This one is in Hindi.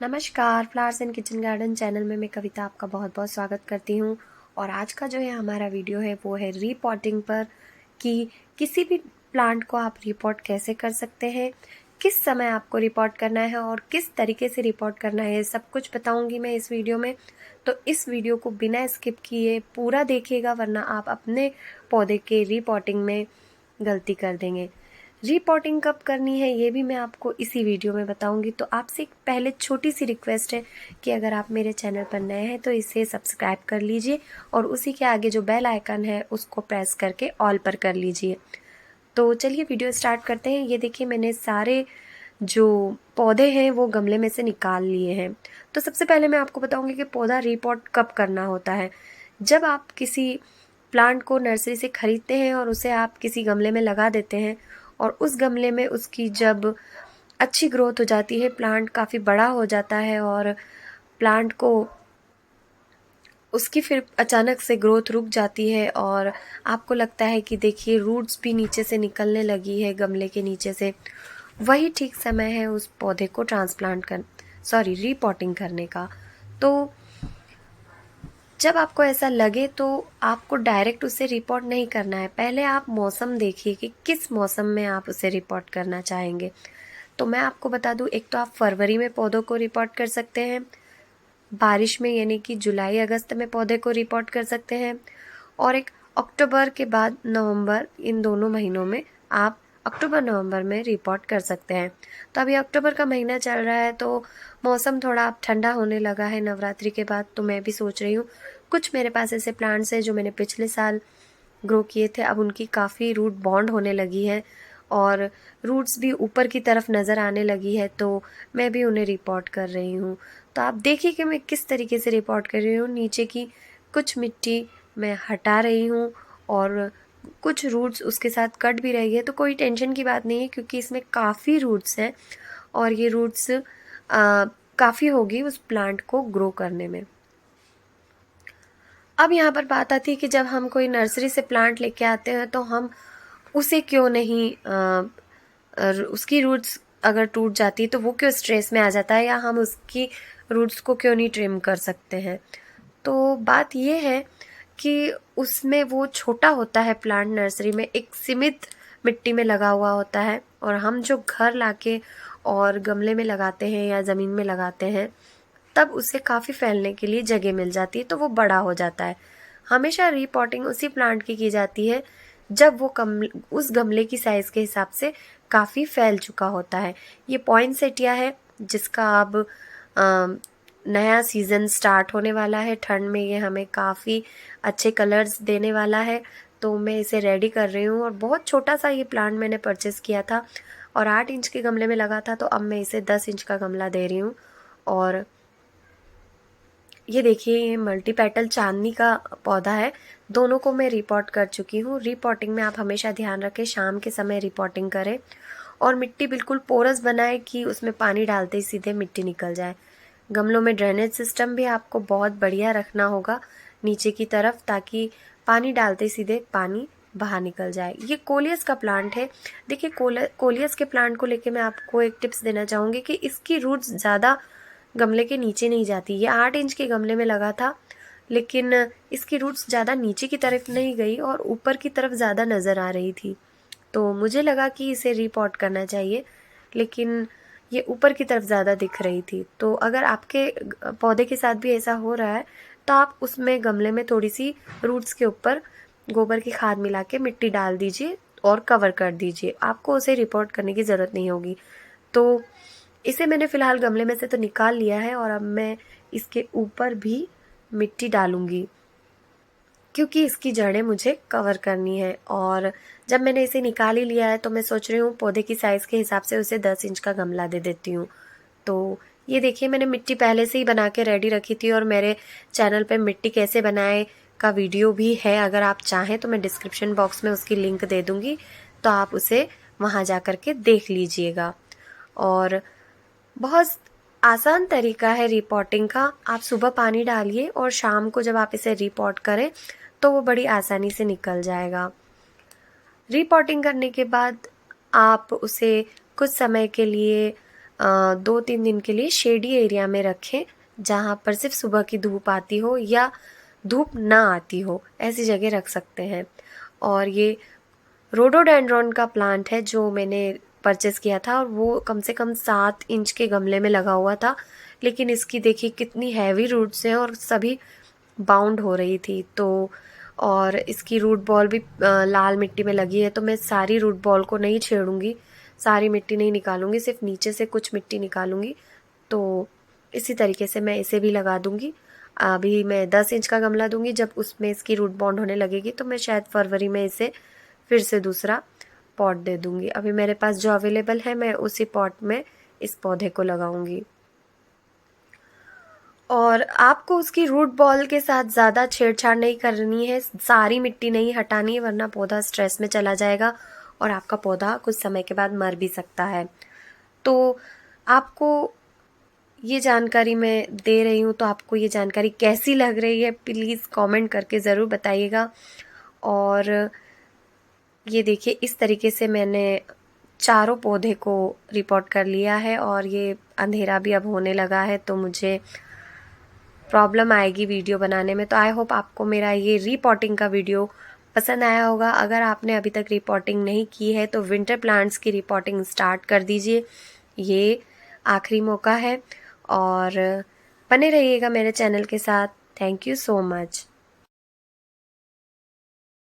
नमस्कार, flowers and kitchen garden channel में मैं कविता आपका बहुत बहुत स्वागत करती हूँ। और आज का जो है हमारा वीडियो है वो है रीपॉटिंग पर कि किसी भी प्लांट को आप रिपॉट कैसे कर सकते हैं, किस समय आपको रिपॉट करना है और किस तरीके से रिपॉट करना है, सब कुछ बताऊंगी मैं इस वीडियो में। तो इस वीडियो को बिना स्किप किए पूरा देखिएगा, वरना आप अपने पौधे के रिपॉटिंग में गलती कर देंगे। रिपोर्टिंग कब करनी है ये भी मैं आपको इसी वीडियो में बताऊंगी। तो आपसे एक पहले छोटी सी रिक्वेस्ट है कि अगर आप मेरे चैनल पर नए हैं तो इसे सब्सक्राइब कर लीजिए और उसी के आगे जो बेल आइकन है उसको प्रेस करके ऑल पर कर लीजिए। तो चलिए वीडियो स्टार्ट करते हैं। ये देखिए, मैंने सारे जो पौधे हैं वो गमले में से निकाल लिए हैं। तो सबसे पहले मैं आपको बताऊंगी कि पौधा रिपोर्ट कब करना होता है। जब आप किसी प्लांट को नर्सरी से खरीदते हैं और उसे आप किसी गमले में लगा देते हैं और उस गमले में उसकी जब अच्छी ग्रोथ हो जाती है, प्लांट काफ़ी बड़ा हो जाता है और प्लांट को उसकी फिर अचानक से ग्रोथ रुक जाती है और आपको लगता है कि देखिए रूट्स भी नीचे से निकलने लगी है गमले के नीचे से, वही ठीक समय है उस पौधे को रीपॉटिंग करने का। तो जब आपको ऐसा लगे तो आपको डायरेक्ट उसे रिपोर्ट नहीं करना है। पहले आप मौसम देखिए कि किस मौसम में आप उसे रिपोर्ट करना चाहेंगे। तो मैं आपको बता दूं, एक तो आप फरवरी में पौधों को रिपोर्ट कर सकते हैं, बारिश में यानी कि जुलाई अगस्त में पौधे को रिपोर्ट कर सकते हैं, और एक अक्टूबर के बाद नवंबर, इन दोनों महीनों में आप अक्टूबर नवंबर में रिपोर्ट कर सकते हैं। तो अभी अक्टूबर का महीना चल रहा है तो मौसम थोड़ा अब ठंडा होने लगा है नवरात्रि के बाद। तो मैं भी सोच रही हूँ, कुछ मेरे पास ऐसे प्लांट्स हैं जो मैंने पिछले साल ग्रो किए थे, अब उनकी काफ़ी रूट बॉन्ड होने लगी है और रूट्स भी ऊपर की तरफ नज़र आने लगी है, तो मैं भी उन्हें रिपोर्ट कर रही हूँ। तो आप देखिए कि मैं किस तरीके से रिपोर्ट कर रही हूँ। नीचे की कुछ मिट्टी मैं हटा रही हूँ और कुछ रूट्स उसके साथ कट भी रही है। तो कोई टेंशन की बात नहीं है क्योंकि इसमें काफ़ी रूट्स हैं और ये रूट्स काफ़ी होगी उस प्लांट को ग्रो करने में। अब यहाँ पर बात आती है कि जब हम कोई नर्सरी से प्लांट लेके आते हैं तो हम उसे क्यों नहीं उसकी रूट्स अगर टूट जाती तो वो क्यों स्ट्रेस में आ जाता है, या हम उसकी रूट्स को क्यों नहीं ट्रिम कर सकते हैं। तो बात ये है कि उसमें वो छोटा होता है प्लांट, नर्सरी में एक सीमित मिट्टी में लगा हुआ होता है, और हम जो घर लाके और गमले में लगाते हैं या ज़मीन में लगाते हैं तब उसे काफ़ी फैलने के लिए जगह मिल जाती है, तो वो बड़ा हो जाता है। हमेशा रीपॉटिंग उसी प्लांट की जाती है जब वो उस गमले की साइज़ के हिसाब से काफ़ी फैल चुका होता है। ये पॉइंसेटिया है जिसका अब नया सीज़न स्टार्ट होने वाला है। ठंड में ये हमें काफ़ी अच्छे कलर्स देने वाला है, तो मैं इसे रेडी कर रही हूँ। और बहुत छोटा सा ये प्लांट मैंने परचेज़ किया था और 8 इंच के गमले में लगा था, तो अब मैं इसे 10 इंच का गमला दे रही हूँ। और ये देखिए, ये मल्टी पेटल चांदनी का पौधा है। दोनों को मैं रिपोर्ट कर चुकी हूँ। रिपोर्टिंग में आप हमेशा ध्यान रखें शाम के समय रिपोर्टिंग करें और मिट्टी बिल्कुल पोरस बनाए कि उसमें पानी डालते ही सीधे मिट्टी निकल जाए। गमलों में ड्रेनेज सिस्टम भी आपको बहुत बढ़िया रखना होगा नीचे की तरफ, ताकि पानी डालते ही सीधे पानी बाहर निकल जाए। ये कोलियस का प्लांट है। देखिए, कोलियस के प्लांट को लेके मैं आपको एक टिप्स देना चाहूँगी कि इसकी रूट्स ज़्यादा गमले के नीचे नहीं जाती। ये 8 इंच के गमले में लगा था, लेकिन इसकी रूट्स ज़्यादा नीचे की तरफ नहीं गई और ऊपर की तरफ ज़्यादा नज़र आ रही थी। तो मुझे लगा कि इसे रीपॉट करना चाहिए, लेकिन ये ऊपर की तरफ ज़्यादा दिख रही थी। तो अगर आपके पौधे के साथ भी ऐसा हो रहा है तो आप उसमें गमले में थोड़ी सी रूट्स के ऊपर गोबर की खाद मिला के मिट्टी डाल दीजिए और कवर कर दीजिए। आपको उसे रिपोर्ट करने की ज़रूरत नहीं होगी। तो इसे मैंने फ़िलहाल गमले में से तो निकाल लिया है और अब मैं इसके ऊपर भी मिट्टी डालूंगी क्योंकि इसकी जड़ें मुझे कवर करनी है। और जब मैंने इसे निकाल ही लिया है तो मैं सोच रही हूँ पौधे की साइज़ के हिसाब से उसे 10 इंच का गमला दे देती हूँ। तो ये देखिए, मैंने मिट्टी पहले से ही बना के रेडी रखी थी और मेरे चैनल पे मिट्टी कैसे बनाए का वीडियो भी है। अगर आप चाहें तो मैं डिस्क्रिप्शन बॉक्स में उसकी लिंक दे दूँगी, तो आप उसे वहाँ जा कर के देख लीजिएगा। और बहुत आसान तरीका है रिपोर्टिंग का। आप सुबह पानी डालिए और शाम को जब आप इसे रिपोर्ट करें तो वो बड़ी आसानी से निकल जाएगा। रिपोर्टिंग करने के बाद आप उसे कुछ समय के लिए 2-3 दिन के लिए शेडी एरिया में रखें, जहाँ पर सिर्फ सुबह की धूप आती हो या धूप ना आती हो, ऐसी जगह रख सकते हैं। और ये रोडोडेंड्रॉन का प्लांट है जो मैंने परचेज़ किया था, और वो कम से कम 7 इंच के गमले में लगा हुआ था, लेकिन इसकी देखिए कितनी हैवी रूट्स हैं और सभी बाउंड हो रही थी। तो और इसकी रूट बॉल भी लाल मिट्टी में लगी है, तो मैं सारी रूट बॉल को नहीं छेड़ूंगी, सारी मिट्टी नहीं निकालूंगी, सिर्फ नीचे से कुछ मिट्टी निकालूंगी। तो इसी तरीके से मैं इसे भी लगा दूंगी। अभी मैं 10 इंच का गमला दूंगी, जब उसमें इसकी रूट बॉन्ड होने लगेगी तो मैं शायद फरवरी में इसे फिर से दूसरा पॉट दे दूंगी। अभी मेरे पास जो अवेलेबल है मैं उसी पॉट में इस पौधे को लगाऊंगी। और आपको उसकी रूट बॉल के साथ ज़्यादा छेड़छाड़ नहीं करनी है, सारी मिट्टी नहीं हटानी है, वरना पौधा स्ट्रेस में चला जाएगा और आपका पौधा कुछ समय के बाद मर भी सकता है। तो आपको ये जानकारी मैं दे रही हूँ, तो आपको ये जानकारी कैसी लग रही है प्लीज़ कमेंट करके ज़रूर बताइएगा। और ये देखिए इस तरीके से मैंने चारों पौधे को रिपोर्ट कर लिया है, और ये अंधेरा भी अब होने लगा है तो मुझे प्रॉब्लम आएगी वीडियो बनाने में। तो आई होप आपको मेरा ये रिपोर्टिंग का वीडियो पसंद आया होगा। अगर आपने अभी तक रिपोर्टिंग नहीं की है तो विंटर प्लांट्स की रिपोर्टिंग स्टार्ट कर दीजिए, ये आखिरी मौका है। और बने रहिएगा मेरे चैनल के साथ। Thank you so much.